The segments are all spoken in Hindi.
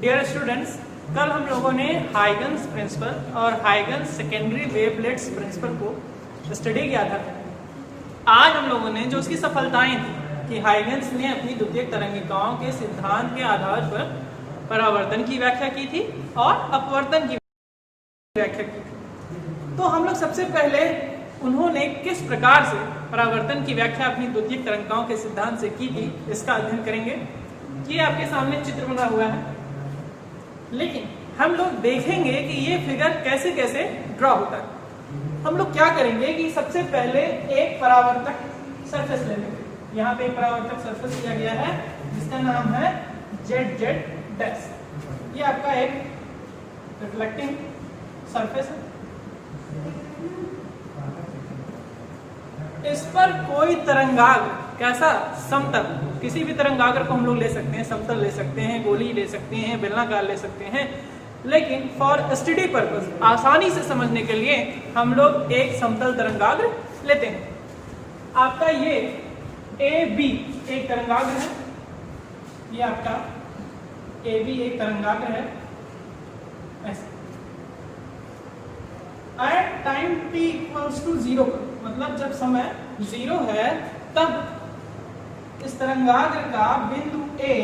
डियर स्टूडेंट्स, कल हम लोगों ने हाइगन्स प्रिंसिपल और हाइगन्स सेकेंडरी वेवलेट्स प्रिंसिपल को स्टडी किया था। आज हम लोगों ने जो उसकी सफलताएं थी कि हाइगन्स ने अपनी द्वितीयक तरंगिकाओं के सिद्धांत के आधार पर परावर्तन की व्याख्या की थी और अपवर्तन की व्याख्या की थी। तो हम लोग सबसे पहले उन्होंने किस प्रकार से परावर्तन की व्याख्या अपनी द्वितीयक तरंगिकाओं के सिद्धांत से की थी इसका अध्ययन करेंगे। ये आपके सामने चित्र बना हुआ है, लेकिन हम लोग देखेंगे कि ये फिगर कैसे कैसे ड्रॉ होता है। हम लोग क्या करेंगे कि सबसे पहले एक परावर्तक सरफेस ले लेंगे। यहाँ पे एक परावर्तक सरफेस लिया गया है जिसका नाम है ZZ डैश। ये आपका एक रिफ्लेक्टिंग सरफेस है। इस पर कोई तरंगाग्र कैसा समतल, किसी भी तरंगाग्र को हम लोग ले सकते हैं, समतल ले सकते हैं, गोली ले सकते हैं, बेलनाकार ले सकते हैं, लेकिन फॉर स्टडी पर्पस आसानी से समझने के लिए हम लोग एक समतल तरंगाग्र लेते हैं। आपका ये AB एक तरंगाग्र है, ये आपका AB एक तरंगाग्र है ऐसे। At time t equals to 0 पर, मतलब जब समय 0 है तब इस तरंगाग्र का बिंदु A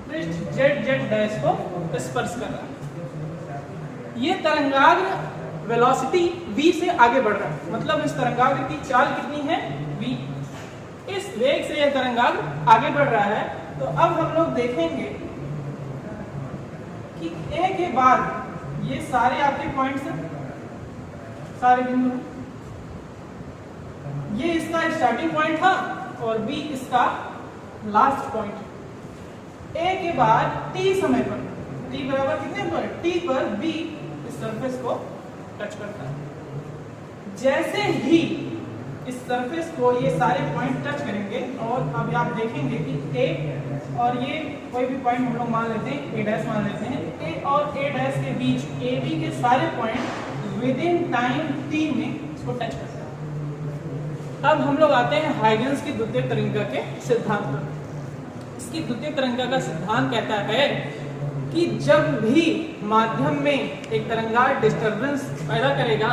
पृष्ठ ZZ डैश को स्पर्श कर रहा है। ये तरंगाग्र वेलोसिटी v से आगे बढ़ रहा है, मतलब इस तरंगाग्र की चाल कितनी है v। इस वेग से यह तरंगाग्र आगे बढ़ रहा है। तो अब हम लोग देखेंगे कि A के बाद ये सारे आपके पॉइंट्स हैं, सारे बिंदु हैं। ये इसका स्टार्टिंग पॉइंट था और B इसका लास्ट पॉइंट। A के बाद t समय पर, t बराबर कितने पर, t पर B इस सरफेस को टच करता है। जैसे ही इस सरफेस को ये सारे पॉइंट टच करेंगे और अब आप देखेंगे कि A और ये कोई भी पॉइंट हम लोग मान लेते हैं, A डैश मान लेते हैं, A और A डैश के बीच AB के सारे point with in time t में इसको टच करते हैं। अब हम लोग आते हैं हाइगन्स की द्वितीयक तरंगिका के सिद्धांत पर। इसकी द्वितीयक तरंगिका का सिद्धांत कहता है कि जब भी माध्यम में एक तरंगाग्र डिस्टरबेंस पैदा करेगा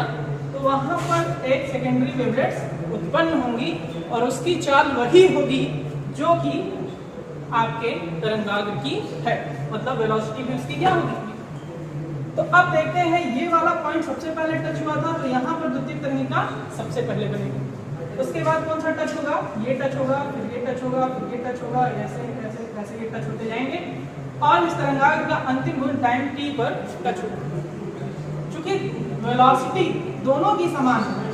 तो वहां पर एक सेकेंडरी वेवलेट्स उत्पन्न होंगी और उसकी चाल वही होगी जो कि आपके तरंगाग्र की है, मतलब वेलोसिटी भी उसकी क्या होगी। तो अब देखते हैं, ये वाला पॉइंट सबसे पहले टच हुआ था तो यहाँ पर द्वितीयक तरंगिका सबसे पहले बनेगी। उसके बाद कौन सा टच होगा, ये टच होगा, फिर ये टच होगा, फिर ये टच होगा, ऐसे ऐसे ऐसे ये टच होते जाएंगे और इस तरंगाग्र का अंतिम बिंदु टाइम t पर टच होगा। चूंकि वेलोसिटी दोनों की समान है,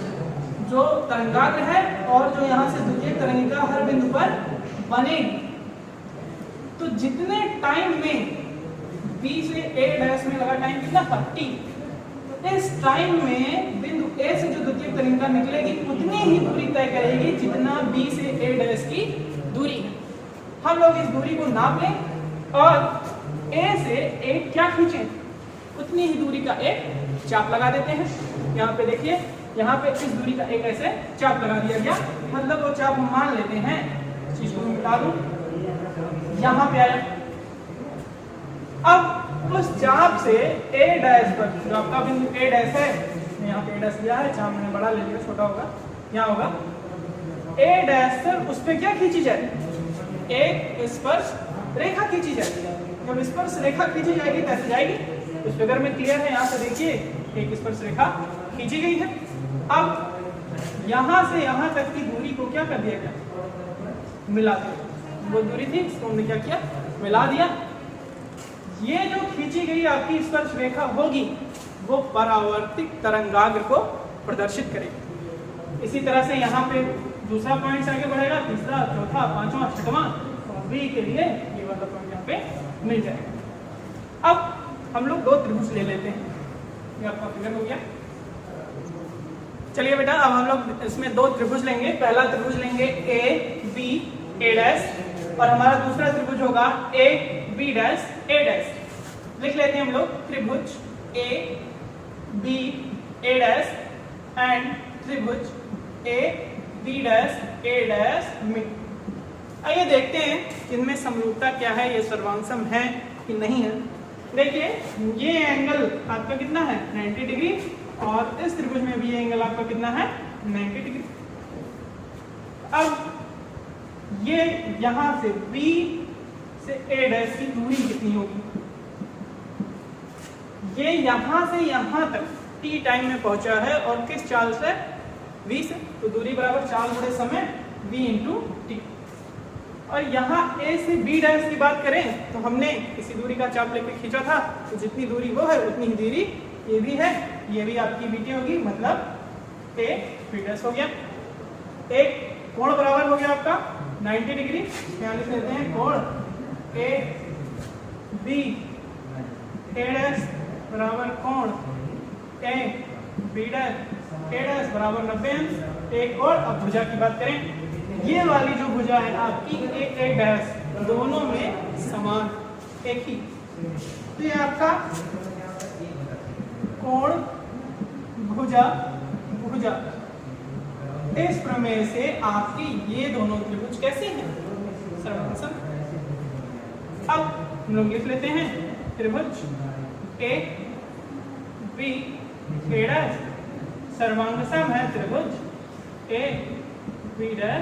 जो तरंगाग्र है और जो यहाँ से द्वितीयक तरंगिका हर बिंदु पर बनेगी, तो जितने टाइम में B से A डैश में लगा टाइम कितना था t, इस टाइम में बिंदु A से जो द्वितीयक तरंगिका निकलेगी उतनी ही दूरी तय करेगी जितना B से A डैश की दूरी है। हम लोग इस दूरी को नाप लें और A से एक क्या खींचें, उतनी ही दूरी का एक चाप लगा देते हैं। यहाँ पे देखिए, यहाँ पे इस दूरी का एक ऐसे चाप लगा दिया गया, मतलब वो चाप हम मान लेते हैं, इस चीज को मिटा दूं, यहाँ पे आया। अब उस चाप से A डैश पर जो आपका बिंदु A डैश है, यहाँ पे A डैश लिया है, चाप मैंने बड़ा ले लिया, छोटा होगा, यहाँ होगा A डैश से उस पे क्या खींची जाए, एक स्पर्श रेखा खींची जाएगी। जब स्पर्श रेखा खींची जाएगी कैसे जाएगी, उस फिगर में क्लियर है, यहाँ से देखिए एक स्पर्श रेखा खींची गई है। अब यहाँ से यहाँ तक की दूरी को क्या कर दिया गया, मिला दिया। वो दूरी थी, इसको हमने क्या किया, मिला दिया। ये जो खींची गई आपकी स्पर्श रेखा होगी वो परावर्तित तरंगाग्र को प्रदर्शित करेगी। इसी तरह से यहाँ पे दूसरा पॉइंट आगे बढ़ेगा, तीसरा, चौथा, पांचवा, छठवां, और B के लिए ये वाला पॉइंट यहाँ पे मिल जाएगा। अब हम लोग दो त्रिभुज ले लेते हैं, ये आपका फिगर हो गया। चलिए बेटा, अब हम लोग इसमें दो त्रिभुज लेंगे। पहला त्रिभुज लेंगे AB A डैश और हमारा दूसरा त्रिभुज होगा AB डैश A डैश। लिख लेते हैं हम लोग त्रिभुज AB A डैश एंड त्रिभुज AB डैश A डैश में। आइए देखते हैं इनमें समरूपता क्या है, ये सर्वांशम है कि नहीं है। देखिए ये एंगल आपका कितना है 90 डिग्री और इस त्रिभुज में भी ये एंगल आपका कितना है 90 डिग्री। अब ये यहां से B से A' की दूरी कितनी होगी, ये यहां से यहां तक t टाइम में पहुंचा है और किस चाल से v से, तो दूरी बराबर चाल गुणे समय v इंटू टी। और यहाँ a से b' की बात करें तो हमने इसी दूरी का चाप लेके खींचा था, तो जितनी दूरी वो है उतनी ही दूरी ये भी है, ये भी आपकी bt होगी, मतलब a b' हो गया। एक कोण बराबर हो गया आपका 90 डिग्री, यहाँ लिख लेते हैं कोण a b a' बराबर कोण a b' a' बराबर 90 अंश। एक और अब भुजा की बात करें, ये वाली जो भुजा है आपकी a' दोनों में समान एक ही, तो ये आपका कोण भुजा भुजा। इस प्रमेय से आपके ये दोनों त्रिभुज कैसे हैं, सर्वांगसम। अब हम लोग लिख लेते हैं त्रिभुज a b a' सर्वांगसम है त्रिभुज a b' a'।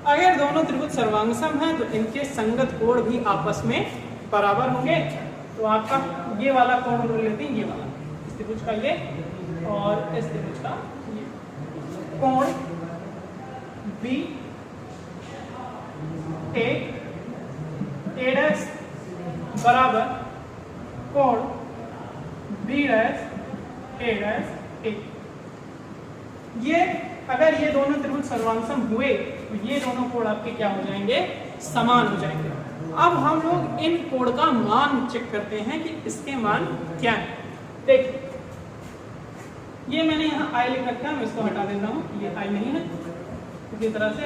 अगर दोनों त्रिभुज सर्वांगसम हैं तो इनके संगत कोण भी आपस में बराबर होंगे। तो आपका ये वाला कोण हम लोग लेते हैं, ये वाला इस त्रिभुज का ये और इस त्रिभुज का ये कोण b a' बराबर कोण b' a'। ये अगर ये दोनों त्रिभुज सर्वांगसम हुए तो ये दोनों कोण आपके क्या हो जाएंगे, समान हो जाएंगे। अब हम लोग इन कोण का मान चेक करते हैं कि इसके मान क्या है। देखिए ये मैंने यहाँ i लिख रखा है, मैं इसको हटा देता हूँ, ये i नहीं है। इसी तरह से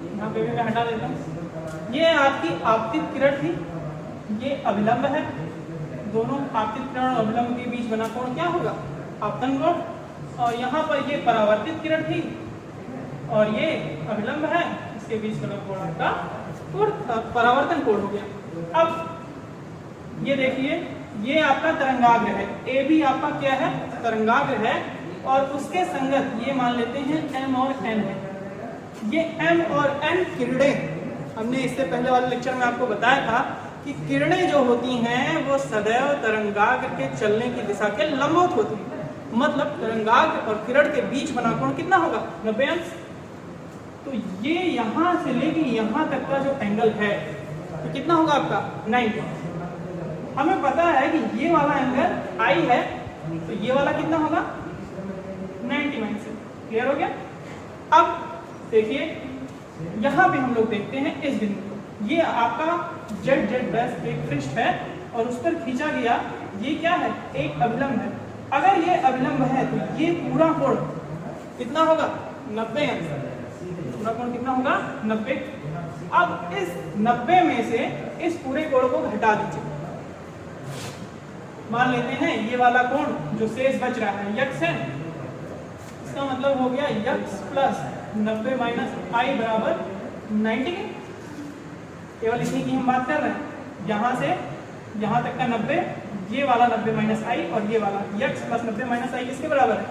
यहाँ पे भी मैं हटा देता हूँ। ये आपकी आपतित किरण थी, ये अभिलंब है, दोनों आपतित किरण और अभिलंब के बीच बना कोण क्या होगा, आपतन कोण। और यहाँ पर ये परावर्तित किरण थी और ये अभिलंब है, इसके बीच बना कोण आपका परावर्तन कोण हो गया। अब ये देखिए ये आपका तरंगाग्र है, ए भी आपका क्या है, तरंगाग्र है, और उसके संगत ये मान लेते हैं m और n है। ये m और n किरणें, हमने इससे पहले वाले लेक्चर में आपको बताया था कि किरणें जो होती हैं वो सदैव तरंगाग्र के चलने की दिशा के लंबवत होती हैं। मतलब तरंगाग्र और किरण के बीच बना कोण कितना होगा, 90 अंश। तो ये यहाँ से लेके यहाँ तक का जो एंगल है तो कितना होगा आपका 90। हमें पता है कि ये वाला एंगल I है, तो ये वाला कितना होगा 90 माइनस। क्लियर हो गया। अब देखिए यहाँ पे हम लोग देखते हैं इस बिंदु को, ये आपका z एक पृष्ठ है और उस पर खींचा गया ये क्या है, एक अभिलंब है। अगर ये अभिलंब है तो ये पूरा कोण कितना होगा 90 अंश। पूरा कोण कितना होगा 90। अब इस 90 में से इस पूरे कोण को घटा दीजिए। मान लेते हैं ये वाला कोण जो शेष बच रहा है यक्स है, इसका मतलब हो गया यक्स प्लस 90 माइनस आई बराबर 90। केवल इतनी की हम बात कर रहे हैं, यहाँ से यहाँ तक का 90, ये वाला 90 माइनस आई और ये वाला यक्स प्लस 90 माइनस आई किसके बराबर है,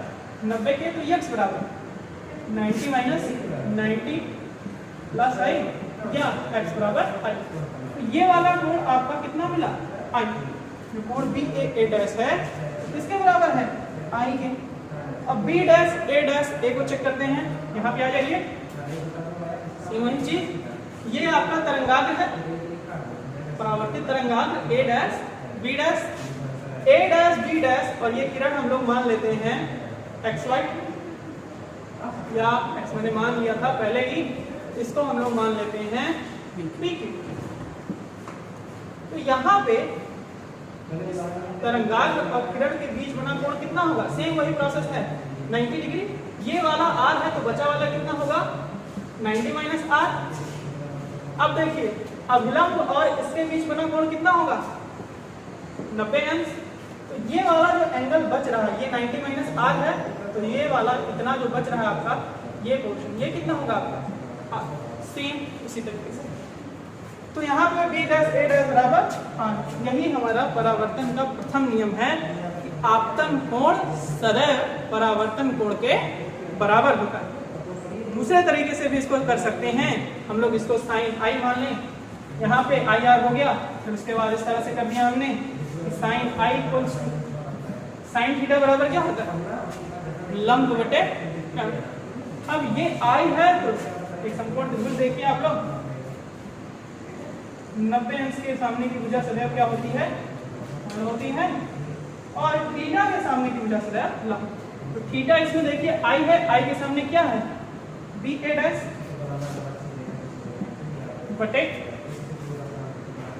90 के, तो यक्स बराबर 90 माइनस 90 प्लस आई या एक्स बराबर आई। तो ये वाला कोण आपका कितना मिला आई, जो कोण बी ए डैश है इसके बराबर है आई के। अब बी डैश ए को चेक करते हैं, यहाँ पे आ जाइए। वही चीज ये आपका तरंगाग्र है, परावर्तित तरंगाग्र ए dash B dash, A dash B dash, और ये किरण हम लोग मान लेते हैं एक्स वाई, या एक्स मैंने मान लिया था पहले ही, इसको हम लोग मान लेते हैं पी की। तो यहाँ पे तरंगाग्र और किरण के बीच बना कोण कितना होगा, सेम वही प्रोसेस है 90 डिग्री। ये वाला r है तो बचा वाला कितना होगा 90 माइनस r। अब देखिए अभिलंब और इसके बीच बना कोण कितना होगा 90 अंश। तो ये वाला जो एंगल बच रहा है ये 90 माइनस r है, तो ये वाला इतना जो बच रहा है आपका ये पोर्शन ये कितना होगा आपका सेम उसी तरीके से। तो यहाँ पे b डैश a डैश बराबर r, यही हमारा परावर्तन का प्रथम नियम है कि आपतन कोण सदैव परावर्तन कोण के बराबर होता है। दूसरे तरीके से भी इसको कर सकते हैं, हम लोग इसको साइन i मान लें, यहाँ पे आई आर हो गया, फिर उसके बाद इस तरह से कर दिया हमने sine i equals sine theta बराबर क्या होता है लंब बटे tan। अब ये i है तो एक समकोण त्रिभुज देखिए आप लोग, 90 अंश के सामने की भुजा सदैव क्या होती है और थीटा के सामने की भुजा सदैव लंब। तो थीटा इसमें देखिए i है, i के सामने क्या है बी ए डैश बटे,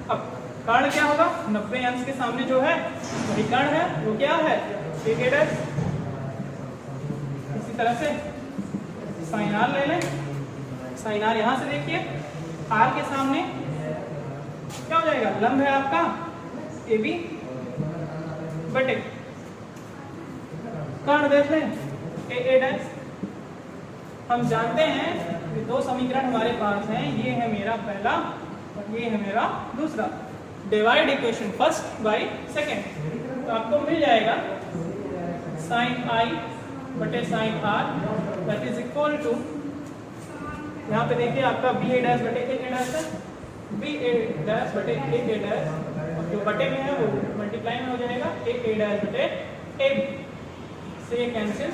अब कर्ण क्या होगा 90 अंश के सामने जो है वही कर्ण है, वो क्या है बी ए डैश। इसी तरह से साइन आर ले लें, साइन आर यहां से देखिए आर के सामने क्या हो जाएगा लंब है आपका ए बी बटे, कर्ण देख लें ए डैश। हम जानते हैं कि दो समीकरण हमारे पास हैं, ये है मेरा पहला और ये है मेरा दूसरा। Divide equation first by second, तो आपको मिल जाएगा साइन आई बटे sine r that is equal to, यहाँ पे देखिए आपका बी ए डैश बटे ए डैश है, बी ए डैश बटे ए डैश, जो बटे में है वो मल्टीप्लाई में हो जाएगा ए डैश बटे ए से कैंसिल।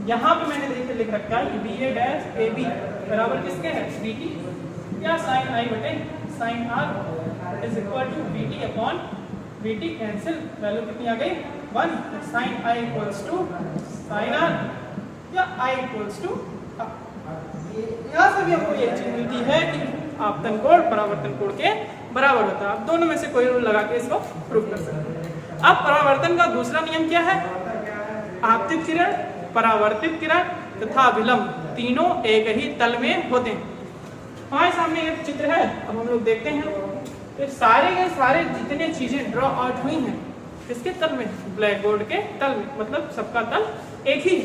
यहाँ पे मैंने देखिए लिख रखा है कि B A dash A B बराबर किसके है बी टी, या साइन आई बटे sine r is equal to B T upon B T, cancel value कितनी आ गई 1, sine i equals to sine r या आई इक्वल्स टू। यहाँ से भी हमको ये चीज मिलती है कि आपतन कोण परावर्तन कोण के बराबर होता है। आप दोनों में से कोई रूल लगा के इसको प्रूव कर सकते हैं। अब परावर्तन का दूसरा नियम क्या है, आपतित किरण, परावर्तित किरण तथा विलंब तीनों एक ही तल में होते हैं। हमारे सामने एक चित्र है, अब हम लोग देखते हैं तो सारे के सारे जितने चीजें ड्रॉ आउट हुई हैं किसके तल में, ब्लैक बोर्ड के तल में, मतलब सबका तल एक ही।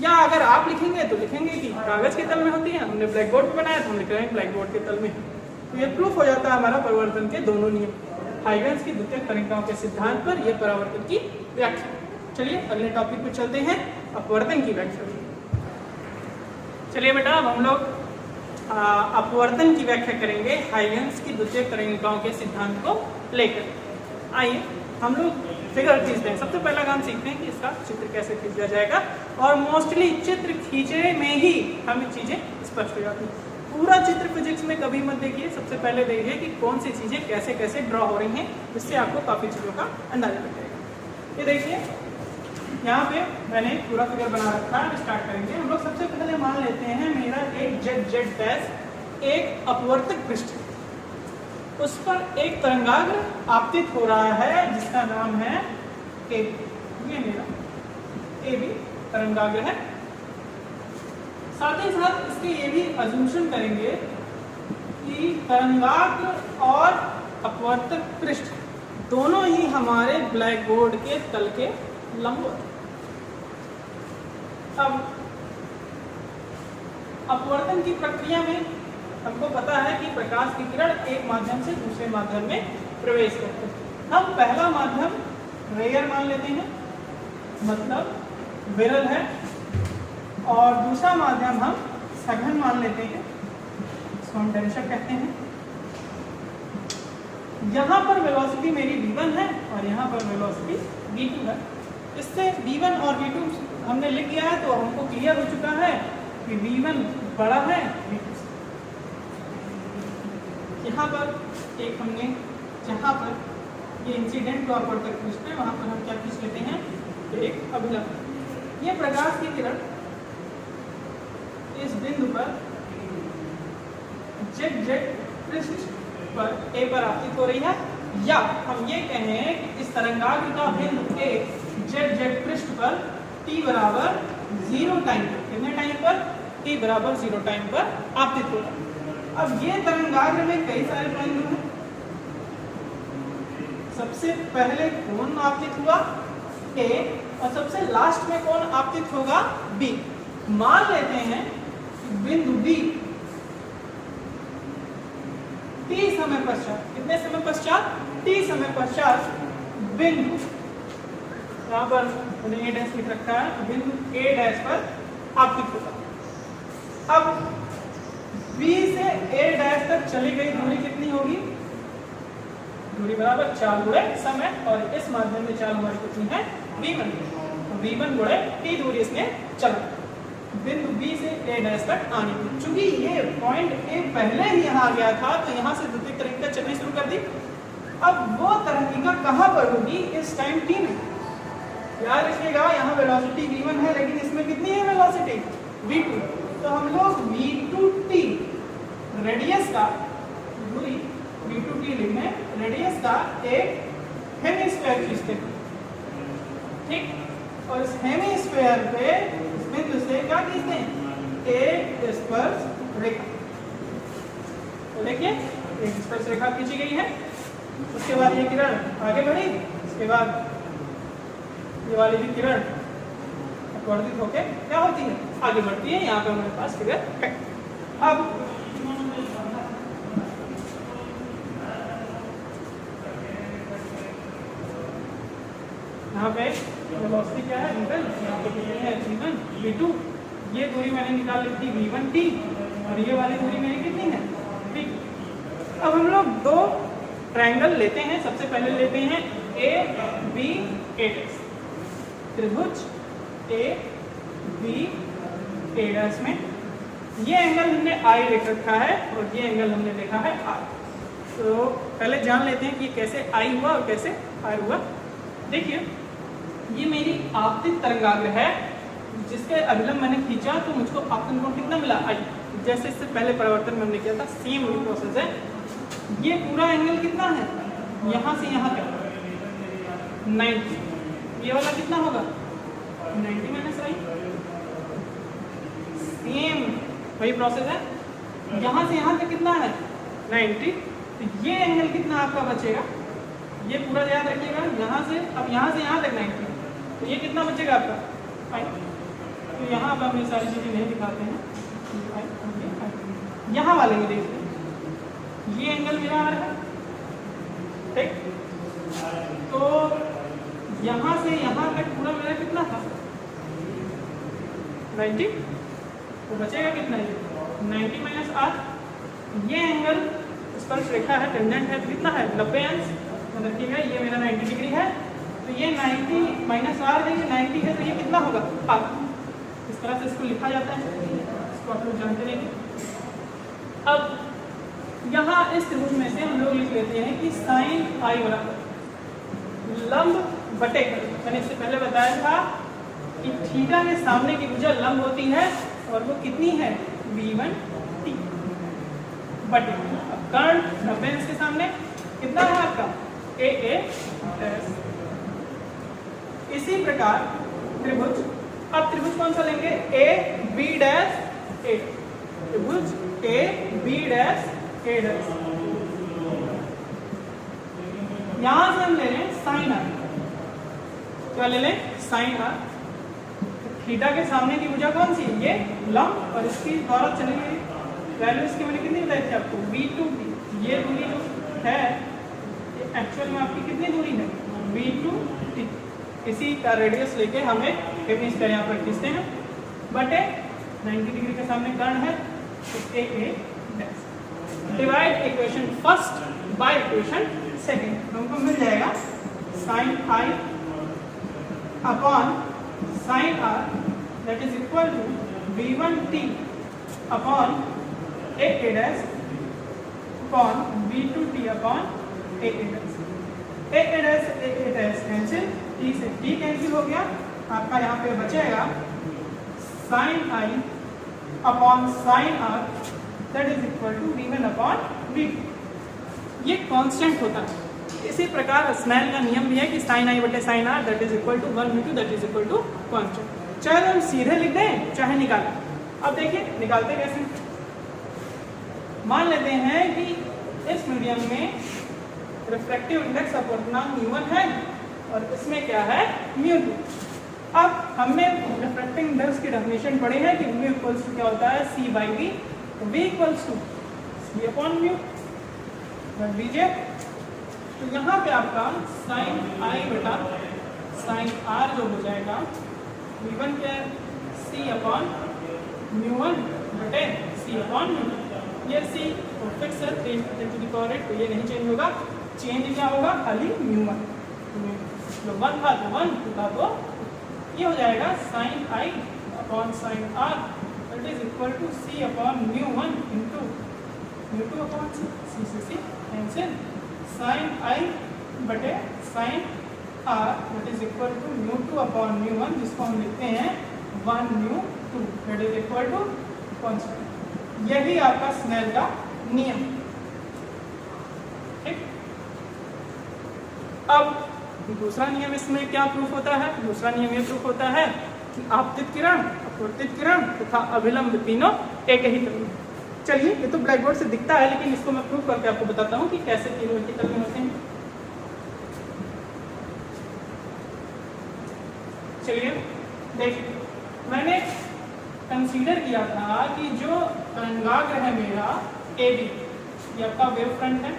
या अगर आप लिखेंगे तो लिखेंगे कि कागज के तल में होती है, हमने ब्लैक बोर्ड पे बनाया तो हम लिख रहे हैं ब्लैक बोर्ड के तल में। तो ये प्रूफ हो जाता है हमारा परावर्तन के दोनों नियम। हाइगन्स की द्वितीयक तरीकाओं के सिद्धांत पर यह परावर्तन की व्याख्या। चलिए अगले टॉपिक पे चलते हैं, अपवर्तन की व्याख्या। चलिए बेटा अब हम लोग अपवर्तन की व्याख्या करेंगे हाइगन्स की द्वितीयक तरीकाओं के सिद्धांत को लेकर। आइए हम लोग फिगर खींचते हैं। सबसे पहला काम सीखते हैं कि इसका चित्र कैसे खींचा जाएगा, और मोस्टली चित्र खींचने में ही हमें चीजें स्पष्ट हो जाती हैं। पूरा चित्र फिजिक्स में कभी मत देखिए, सबसे पहले देखिए कि कौन सी चीजें कैसे कैसे ड्रॉ हो रही हैं, इससे आपको काफी चीजों का अंदाजा लग जाएगा। ये देखिए यहाँ पे मैंने पूरा फिगर बना रखा है, स्टार्ट करेंगे हम लोग। सबसे पहले मान लेते हैं मेरा एक जेड डैश एक अपवर्तक पृष्ठ, उस पर एक तरंगाग्र आपतित हो रहा है जिसका नाम है ए। ये मेरा ए बी तरंगाग्र है। साथ ही साथ इसके ये भी अजम्पशन करेंगे कि तरंगाग्र और अपवर्तक पृष्ठ दोनों ही हमारे ब्लैक बोर्ड के तल के लंबवत। अब अपवर्तन की प्रक्रिया में हमको पता है कि प्रकाश की किरण एक माध्यम से दूसरे माध्यम में प्रवेश करते हैं। हम पहला माध्यम रेयर मान लेते हैं, मतलब विरल है, और दूसरा माध्यम हम सघन मान लेते हैं, इसको हम टेंशन कहते हैं। यहाँ पर वेलोसिटी मेरी v1 है और यहाँ पर वेलोसिटी v2 है। इससे v1 और v2 हमने लिख दिया है तो हमको क्लियर हो चुका है कि v1 बड़ा है v2 से। यहाँ पर एक हमने जहाँ पर ये इंसिडेंट को अपवर्तक पृष्ठ है वहाँ पर हम क्या खींच लेते हैं, एक अभिलंब। ये प्रकाश की किरण इस बिंदु पर जेड पृष्ठ पर ए पर आपतित हो रही है, या हम ये कहें कि इस तरंगाग्र का बिंदु ए जेड पृष्ठ पर t बराबर 0 टाइम पर, कितने टाइम पर, t बराबर 0 टाइम पर आपतित हो रहा है। अब ये तरंगाग्र में कई सारे बिंदु हैं। सबसे पहले कौन आपतित हुआ ए, और सबसे लास्ट में कौन आपतित होगा बी। मान लेते हैं कि बिंदु बी टी समय पश्चात, कितने समय पश्चात, टी समय पश्चात बिंदु, यहाँ पर मैंने ए डैश लिख रखा है, बिंदु ए डैश पर आपतित होगा। अब बी से ए डैश तक चली गई दूरी कितनी होगी, दूरी बराबर 4 गुणे समय, और इस माध्यम से चाल हमारी कितनी है, v1, तो v1 गुणे टी दूरी इसने चला बिंदु बी से ए डैश तक आने की। चूंकि ये पॉइंट ए पहले ही यहाँ आ गया था, तो यहाँ से द्वितीय तरंगिका चलनी शुरू कर दी। अब वो तरंगिका कहाँ पर होगी, इस टाइम टी में। याद रखिएगा यहाँ वेलोसिटी v1 है, लेकिन इसमें कितनी है वेलोसिटी, v2, तो हम लोग v2t रेडियस का दूरी v2t लिखने, रेडियस का एक हेमिस्फीयर खींचते हैं, ठीक, और इस हेमिस्फीयर पे इस बिंदु से क्या खींचते हैं, एक स्पर्श रेखा। तो देखिए एक स्पर्श रेखा खींची गई है, उसके बाद ये किरण आगे बढ़ी, इसके बाद ये वाली भी किरण अपवर्तित होके क्या होती है, आगे बढ़ती है। यहाँ पे हमारे पास फिगर है। अब यहाँ पे वेलोसिटी क्या है, v1, यहाँ पे कितनी है, v1, v2, ये दूरी मैंने निकाल ली थी v1t, और ये वाली दूरी मेरी कितनी है, v। अब हम लोग दो ट्रायंगल लेते हैं। सबसे पहले लेते हैं ए बी ए डैश, त्रिभुज ए बी ए डैश में ये एंगल हमने आई लिख रखा है, और ये एंगल हमने लिखा है आर। तो पहले जान लेते हैं कि कैसे आई हुआ और कैसे आर हुआ। देखिए ये मेरी आपतित तरंगाग्र है, जिसके अभिलंब मैंने खींचा तो मुझको आपतन कोण कितना मिला, आई। जैसे इससे पहले परिवर्तन में हमने किया था, सेम वही प्रोसेस है। ये पूरा एंगल कितना है, यहाँ से यहाँ तक 90, ये वाला कितना होगा 90 माइनस आई, सेम वही प्रोसेस है। यहाँ से यहाँ तक कितना है 90, तो ये एंगल कितना आपका बचेगा, ये पूरा याद रखिएगा, यहाँ से अब यहाँ से यहाँ तक 90, तो ये कितना बचेगा आपका 5। तो यहाँ पर हम ये सारी चीज़ें नहीं दिखाते हैं, यहाँ वाले में देखते हैं, ये एंगल मेरा आ रहा है, ठीक। तो यहाँ से यहाँ तक पूरा मेरा कितना था 90, तो बचेगा कितना, ये 90 माइनस आर। ये एंगल स्पर्श रेखा है, टेंजेंट है, तो कितना है 90 अंश। तो देखिएगा ये मेरा 90 डिग्री है, तो ये 90 माइनस आर है, ये 90 है, तो ये कितना होगा आर। इस तरह से इसको लिखा जाता है, इसको आप लोग जानते रहेंगे। अब यहाँ इस त्रिभुज में से हम लोग लिख लेते हैं कि साइन आई बराबर लंब बटे, मैंने इससे पहले बताया था कि थीटा के सामने की भुजा लंब होती है, और वो कितनी है v1t बटे, अब कर्ण 90 अंश के सामने कितना है आपका ए ए डैश। इसी प्रकार त्रिभुज, अब त्रिभुज कौन सा लेंगे, ए बी डैश ए, त्रिभुज A B dash A dash. यहां से हम ले लें साइन आर, क्या ले लें साइन आर। थीटा के सामने की भुजा कौन सी, ये लंब, और इसकी द्वारा चली गई वैल्यू इसकी मैंने कितनी बताई थी आपको v2t। ये दूरी जो है एक्चुअल में आपकी कितनी दूरी है v2t। इसी का रेडियस लेके हमें हेमिस्फीयर यहाँ पर खींचते हैं, बटे 90 डिग्री के सामने कर्ण है, तो a a dash. Divide equation first by equation second, हमको मिल जाएगा sine i upon sine r that is equal to v1t upon a a dash upon v2t upon a a dash. A a dash cancel, t से टी कैंसिल हो गया, आपका यहाँ पे बचेगा sine i upon sine r that is equal to v1 upon v2। ये कांस्टेंट होता है। इसी प्रकार स्नेल का नियम भी है कि साइन आई बटे sine r that is equal to 1 v2 that is equal to constant. चाहे हम सीधे लिख दें चाहे निकालें। अब देखिए निकालते कैसे, मान लेते हैं कि इस मीडियम में रिफ्रैक्टिव इंडेक्स अपवर्तनांक μ1 है और इसमें क्या है μ2। अब हमने रिफ्रैक्टिव इंडेक्स की डेफिनेशन पढ़ी है कि μ इक्वल्स टू क्या होता है c/v, तो v equals to c upon μ। रख दीजिए। तो यहाँ पे आपका साइन आई बटा साइन आर जो हो जाएगा v1 क्या है c अपॉन μ1 बटे c अपॉन μ2। ये c फिक्स है 10 टू द पावर 8, तो ये नहीं चेंज होगा। चेंज क्या होगा खाली μ1, तो 1 था तो 1, 2 था तो ये हो जाएगा sine i upon sine r that is equal to c upon μ1 into μ2 upon c से c कैंसिल। साइन आई बटे sine r that is equal to μ2 upon μ1, जिसको हम लिखते हैं 1 μ2 that is equal to constant. यही आपका स्नेल का नियम। ठीक, अब दूसरा नियम इसमें क्या प्रूफ होता है? दूसरा नियम ये प्रूफ होता है कि आपतित किरण, अपवर्तित किरण तथा अभिलंब तीनों एक ही तल में। चलिए, ये तो ब्लैक बोर्ड से दिखता है, लेकिन इसको मैं प्रूफ करके आपको बताता हूँ कि कैसे तीनों एक ही तल में होते हैं। चलिए देखिए, मैंने कंसीडर किया था कि जो तरंगाग्र है मेरा ए बी, ये आपका वेव फ्रंट है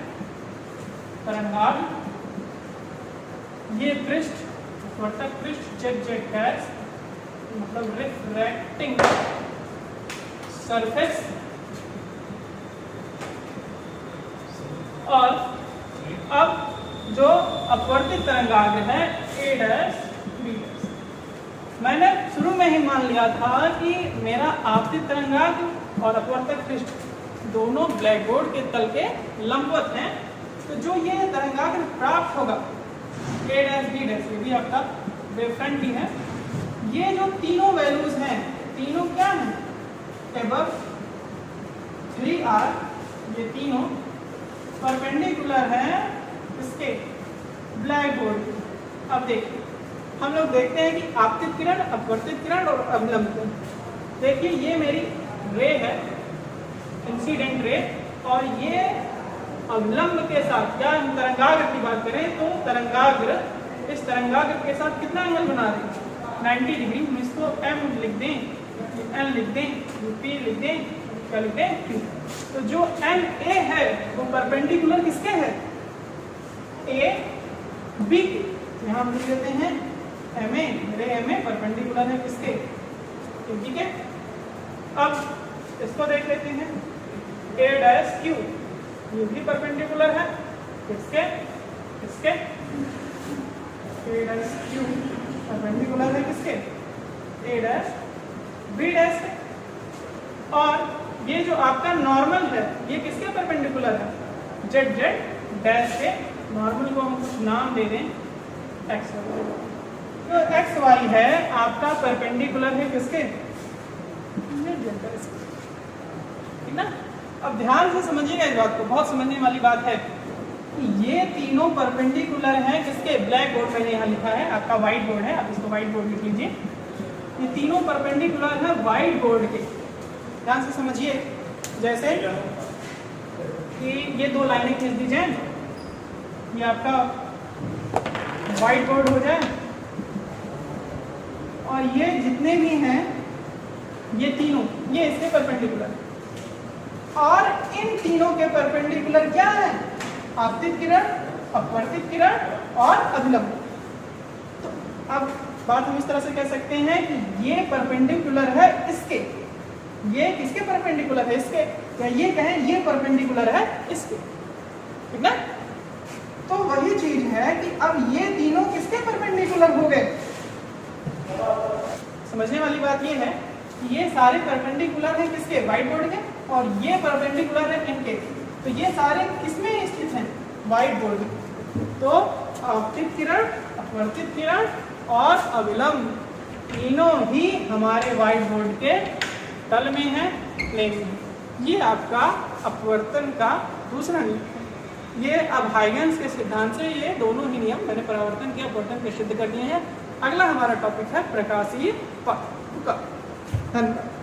तरंगाग्र, ये पृष्ठ अपवर्तक पृष्ठ जेड जेड डैश मतलब रिफ्रैक्टिंग सरफेस, और अब जो अपवर्तित तरंगाग्र है ए डैश बी डैश। मैंने शुरू में ही मान लिया था कि मेरा आपतित तरंगाग्र और अपवर्तक पृष्ठ दोनों ब्लैक बोर्ड के तल के लंबवत हैं। तो जो ये तरंगाग्र प्राप्त होगा ए डैश बी डैश, ये भी आपका वेव फ्रंट ही है। ये जो तीनों वैल्यूज हैं, तीनों क्या हैं? एबव 3r, ये तीनों परपेंडिकुलर हैं इसके ब्लैक बोर्ड। अब देखिए, हम लोग देखते हैं कि आपतित किरण, अपवर्तित किरण और अभिलंब किरण। देखिए, ये मेरी रे है, इंसिडेंट रे, और ये अभिलंब के साथ, क्या हम तरंगाग्र की बात करें तो तरंगाग्र इस तरंगाग्र के साथ कितना एंगल बना रहे हैं? 90 डिग्री। हम इसको m लिख दें, n लिख दें, p लिख दें, क्या लिख दें? q। तो जो n a है वो परपेंडिकुलर किसके है? a b के। यहाँ हम लिख देते हैं ma, मेरे ma परपेंडिकुलर है किसके? ठीक है। अब इसको देख लेते हैं, a डैश q, ये भी परपेंडिकुलर है किसके? किसके? a डैश q परपेंडिकुलर है किसके? a डैश b डैश के। और ये जो आपका नॉर्मल है ये किसके परपेंडिकुलर है? जेड जेड डैश के। नॉर्मल को हम कुछ नाम दे दें, एक्स वाई। तो एक्स वाई है आपका परपेंडिकुलर है किसके? जेड जेड डैश के। ठीक ना? अब ध्यान से समझिएगा इस बात को, बहुत समझने वाली बात है। ये तीनों परपेंडिकुलर हैं किसके? ब्लैक बोर्ड मैंने यहाँ लिखा है, आपका व्हाइट बोर्ड है, आप इसको व्हाइट बोर्ड लिख लीजिए। ये तीनों परपेंडिकुलर हैं व्हाइट बोर्ड के। ध्यान से समझिए, जैसे कि ये दो लाइनें खींच दी जाए, ये आपका व्हाइट बोर्ड हो जाए, और ये जितने भी हैं ये तीनों, ये इसके परपेंडिकुलर है। और इन तीनों के परपेंडिकुलर क्या है? आपतित किरण, अपवर्तित किरण और अभिलंब। तो अब बात हम इस तरह से कह सकते हैं कि ये परपेंडिकुलर है इसके, ये किसके परपेंडिकुलर है? इसके। या ये कहें ये परपेंडिकुलर है इसके। ठीक ना? तो वही चीज है कि अब ये तीनों किसके परपेंडिकुलर हो गए? समझने वाली बात ये है कि ये सारे परपेंडिकुलर हैं किसके? व्हाइट बोर्ड के, और ये परपेंडिकुलर है इनके। तो ये सारे किसमें स्थित हैं? व्हाइट बोर्ड में। तो आपतित किरण, अपवर्तित किरण और अभिलंब तीनों ही हमारे व्हाइट बोर्ड के तल में है, प्लेन में। ये आपका अपवर्तन का दूसरा नियम है। ये अब हाइगन्स के सिद्धांत से ये दोनों ही नियम मैंने परावर्तन के, अपवर्तन के सिद्ध कर दिए हैं। अगला हमारा टॉपिक है प्रकाशीय पथ का। धन्यवाद।